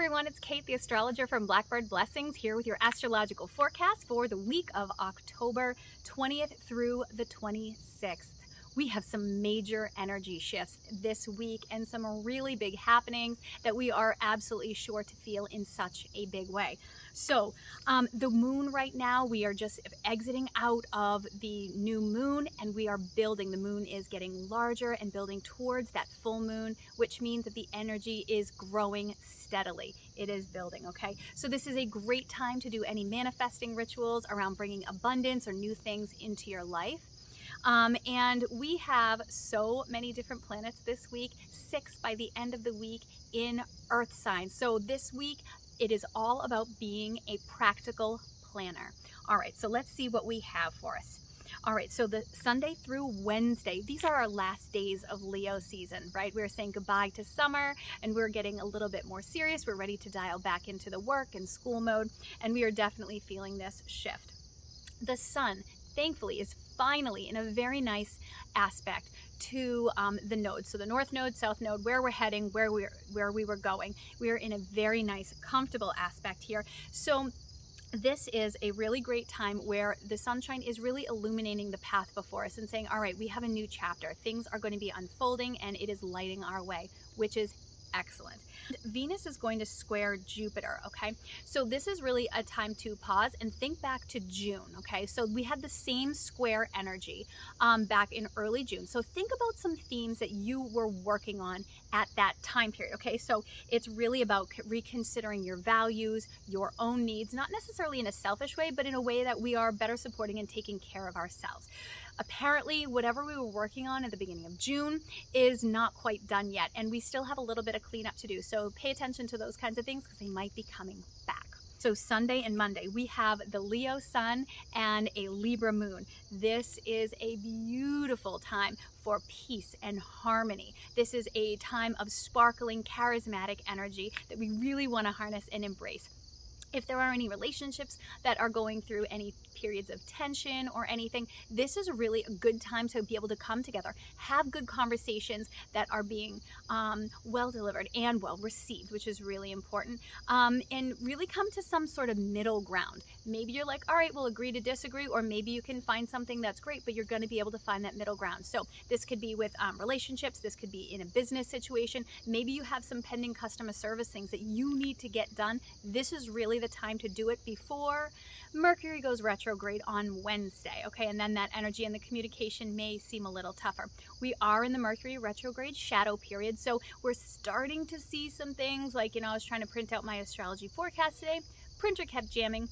everyone, it's Kate, the astrologer from Blackbird Blessings, here with your astrological forecast for the week of October 20th through the 26th. We have some major energy shifts this week and some really big happenings that we are absolutely sure to feel in such a big way. So the moon right now, we are just exiting out of the new moon and we are building. The moon is getting larger and building towards that full moon, which means that the energy is growing steadily. It is building, okay? So this is a great time to do any manifesting rituals around bringing abundance or new things into your life. And we have so many different planets this week, 6 by the end of the week in Earth signs. So this week, it is all about being a practical planner. All right, so let's see what we have for us. All right, so the Sunday through Wednesday, these are our last days of Leo season, right? We're saying goodbye to summer and we're getting a little bit more serious. We're ready to dial back into the work and school mode, and we are definitely feeling this shift. The sun, thankfully, is finally in a very nice aspect to the nodes. So the north node, south node, where we're heading, where we were going. We are in a very nice, comfortable aspect here. So this is a really great time where the sunshine is really illuminating the path before us and saying, all right, we have a new chapter. Things are going to be unfolding and it is lighting our way, which is excellent. Venus is going to square Jupiter, okay? So this is really a time to pause and think back to June, okay? So we had the same square energy back in early June. So think about some themes that you were working on at that time period, okay? So it's really about reconsidering your values, your own needs, not necessarily in a selfish way, but in a way that we are better supporting and taking care of ourselves. Apparently, whatever we were working on at the beginning of June is not quite done yet, and we still have a little bit of cleanup to do. So pay attention to those kinds of things because they might be coming back. So Sunday and Monday, we have the Leo sun and a Libra moon. This is a beautiful time for peace and harmony. This is a time of sparkling, charismatic energy that we really want to harness and embrace. If there are any relationships that are going through any periods of tension or anything, this is really a good time to be able to come together, have good conversations that are being well delivered and well received, which is really important, and really come to some sort of middle ground. Maybe you're like, all right, we'll agree to disagree, or maybe you can find something that's great, but you're going to be able to find that middle ground. So this could be with relationships, this could be in a business situation. Maybe you have some pending customer service things that you need to get done. This is really the time to do it before Mercury goes retrograde on Wednesday, okay? And then that energy and the communication may seem a little tougher. We are in the Mercury retrograde shadow period, so we're starting to see some things like, I was trying to print out my astrology forecast today. Printer kept jamming,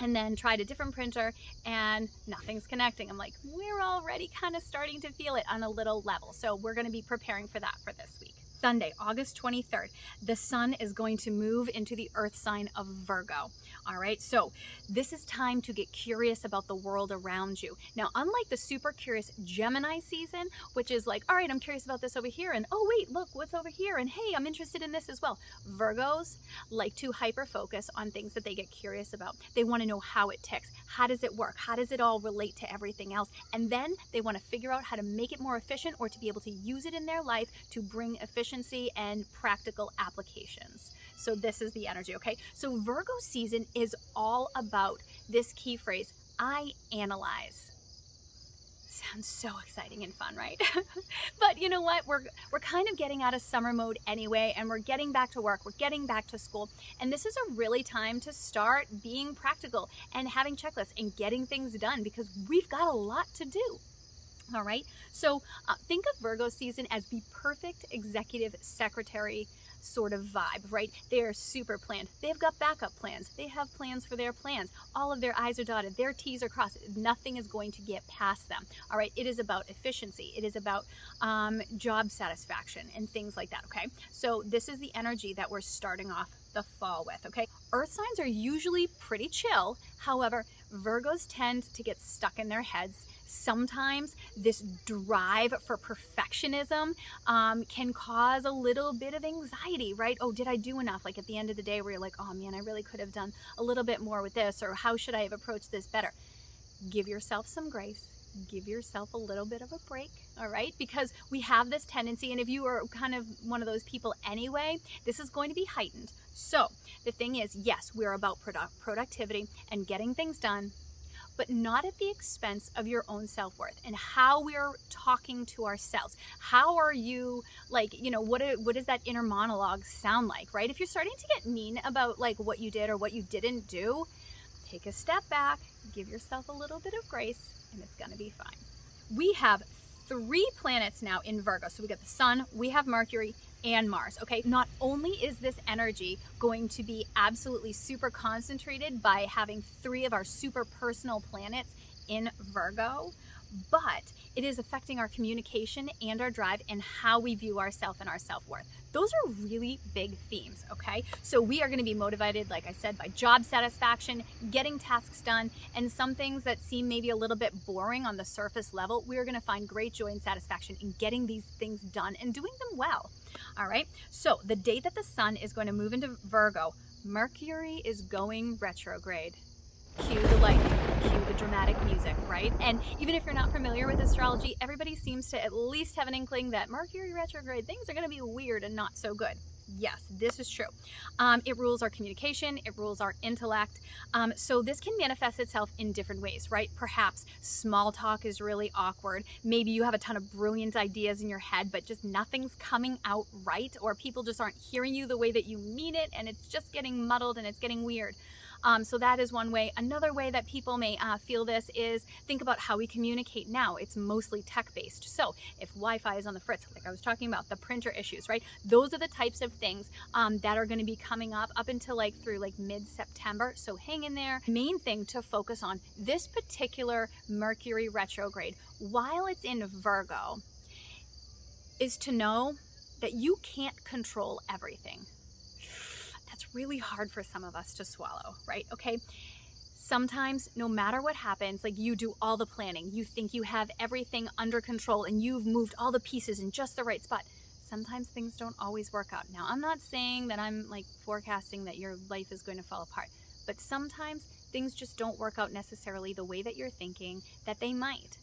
and then tried a different printer and nothing's connecting. I'm like, we're already kind of starting to feel it on a little level. So we're going to be preparing for that for this week. Sunday, August 23rd, the sun is going to move into the earth sign of Virgo. All right, so this is time to get curious about the world around you. Now, unlike the super curious Gemini season, which is like, all right, I'm curious about this over here, and oh wait, look what's over here, and hey, I'm interested in this as well. Virgos like to hyper focus on things that they get curious about. They want to know how it ticks. How does it work? How does it all relate to everything else? And then they want to figure out how to make it more efficient or to be able to use it in their life to bring efficiency and practical applications. So this is the energy, okay? So Virgo season is all about this key phrase, I analyze. Sounds so exciting and fun, right? But you know what? We're kind of getting out of summer mode anyway, and we're getting back to work, we're getting back to school, and this is a really time to start being practical and having checklists and getting things done because we've got a lot to do. All right, so think of Virgo season as the perfect executive secretary sort of vibe, right? They are super planned. They've got backup plans. They have plans for their plans. All of their I's are dotted. Their T's are crossed. Nothing is going to get past them. All right, it is about efficiency. It is about job satisfaction and things like that, okay? So this is the energy that we're starting off the fall with, okay? Earth signs are usually pretty chill. However, Virgos tend to get stuck in their heads. Sometimes this drive for perfectionism can cause a little bit of anxiety, right? Oh, did I do enough? Like at the end of the day where you're like, oh man, I really could have done a little bit more with this, or how should I have approached this better? Give yourself some grace. give yourself a little bit of a break, all right? Because we have this tendency, and if you are kind of one of those people anyway, this is going to be heightened. So the thing is, yes, we're about productivity and getting things done, but not at the expense of your own self-worth and how we're talking to ourselves. How are you, like, you know, what does that inner monologue sound like, right? If you're starting to get mean about like what you did or what you didn't do, take a step back, give yourself a little bit of grace, and it's gonna be fine. We have 3 planets now in Virgo. So we got the Sun, we have Mercury, and Mars, okay? Not only is this energy going to be absolutely super concentrated by having 3 of our super personal planets in Virgo, but it is affecting our communication and our drive and how we view ourselves and our self-worth. Those are really big themes, okay? So we are going to be motivated, like I said, by job satisfaction, getting tasks done, and some things that seem maybe a little bit boring on the surface level, we are going to find great joy and satisfaction in getting these things done and doing them well. All right, so the day that the Sun is going to move into Virgo, Mercury is going retrograde. Cue the lightning, cue the dramatic music, right? And even if you're not familiar with astrology, everybody seems to at least have an inkling that Mercury retrograde, things are going to be weird and not so good. Yes, this is true. It rules our communication, it rules our intellect. So this can manifest itself in different ways, right? Perhaps small talk is really awkward. Maybe you have a ton of brilliant ideas in your head, but just nothing's coming out right, or people just aren't hearing you the way that you mean it, and it's just getting muddled and it's getting weird. So that is one way. Another way that people may feel this is think about how we communicate now. It's mostly tech-based. So if Wi-Fi is on the fritz, like I was talking about, the printer issues, right? Those are the types of things that are going to be coming up until like through like mid-September. So hang in there. Main thing to focus on this particular Mercury retrograde, while it's in Virgo, is to know that you can't control everything. That's really hard for some of us to swallow, right? Okay. Sometimes no matter what happens, like you do all the planning, you think you have everything under control and you've moved all the pieces in just the right spot. Sometimes things don't always work out. Now, I'm not saying that I'm like forecasting that your life is going to fall apart, but sometimes things just don't work out necessarily the way that you're thinking that they might.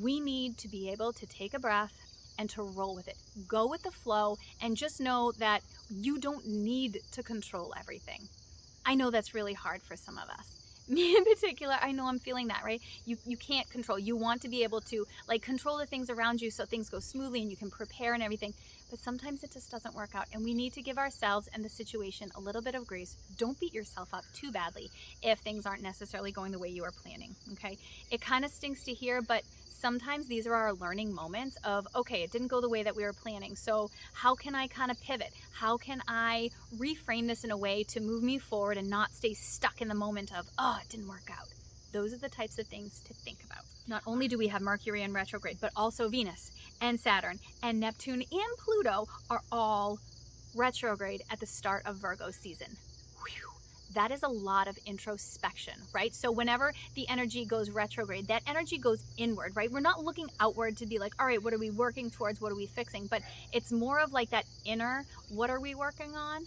We need to be able to take a breath and to roll with it. Go with the flow and just know that you don't need to control everything. I know that's really hard for some of us. Me in particular, I know I'm feeling that, right? You can't control. You want to be able to like control the things around you so things go smoothly and you can prepare and everything. But sometimes it just doesn't work out, and we need to give ourselves and the situation a little bit of grace. Don't beat yourself up too badly if things aren't necessarily going the way you are planning, okay? It kind of stinks to hear, but sometimes these are our learning moments of, okay, it didn't go the way that we were planning. So how can I kind of pivot? How can I reframe this in a way to move me forward and not stay stuck in the moment of, oh, it didn't work out? Those are the types of things to think about. Not only do we have Mercury in retrograde, but also Venus and Saturn and Neptune and Pluto are all retrograde at the start of Virgo season. Whew. That is a lot of introspection, right? So whenever the energy goes retrograde, that energy goes inward, right? We're not looking outward to be like, all right, what are we working towards? What are we fixing? But it's more of like that inner, what are we working on?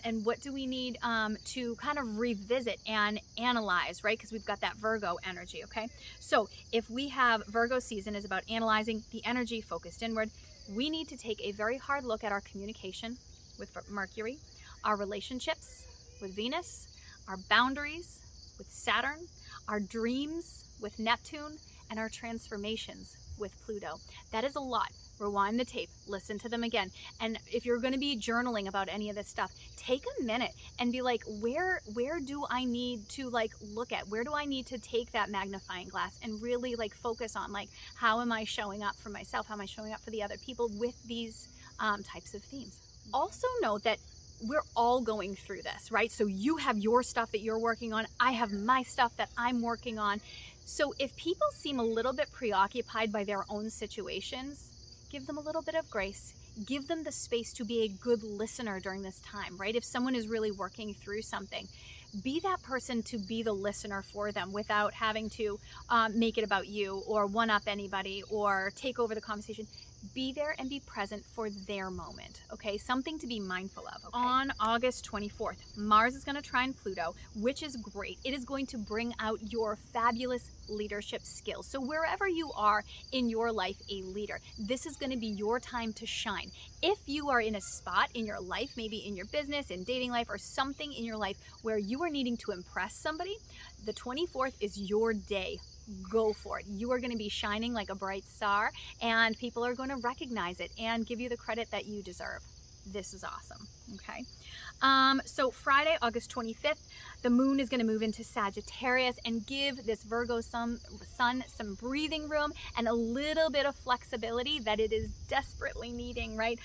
And what do we need to kind of revisit and analyze, right? Because we've got that Virgo energy, okay? So if we have Virgo season is about analyzing the energy focused inward, we need to take a very hard look at our communication with Mercury, our relationships with Venus, our boundaries with Saturn, our dreams with Neptune, and our transformations with Pluto. That is a lot. Rewind the tape, listen to them again. And if you're going to be journaling about any of this stuff, take a minute and be like, where do I need to like look at? Where do I need to take that magnifying glass and really like focus on like, how am I showing up for myself? How am I showing up for the other people with these types of themes? Also note that we're all going through this, right? So you have your stuff that you're working on. I have my stuff that I'm working on. So if people seem a little bit preoccupied by their own situations, give them a little bit of grace. Give them the space to be a good listener during this time, right? If someone is really working through something, be that person to be the listener for them without having to make it about you or one-up anybody or take over the conversation. be there and be present for their moment, okay? Something to be mindful of. Okay? On August 24th, Mars is going to trine Pluto, which is great. It is going to bring out your fabulous leadership skills. So wherever you are in your life, a leader, this is going to be your time to shine. If you are in a spot in your life, maybe in your business, in dating life, or something in your life where you are needing to impress somebody, the 24th is your day. Go for it. You are going to be shining like a bright star, and people are going to recognize it and give you the credit that you deserve. This is awesome. Okay. So Friday, August 25th, the moon is going to move into Sagittarius and give this Virgo sun some breathing room and a little bit of flexibility that it is desperately needing, right?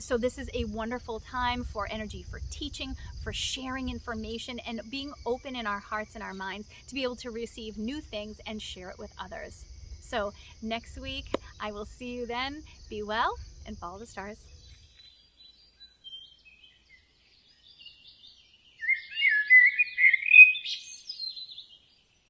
So this is a wonderful time for energy, for teaching, for sharing information, and being open in our hearts and our minds to be able to receive new things and share it with others. So next week, I will see you then. Be well and follow the stars.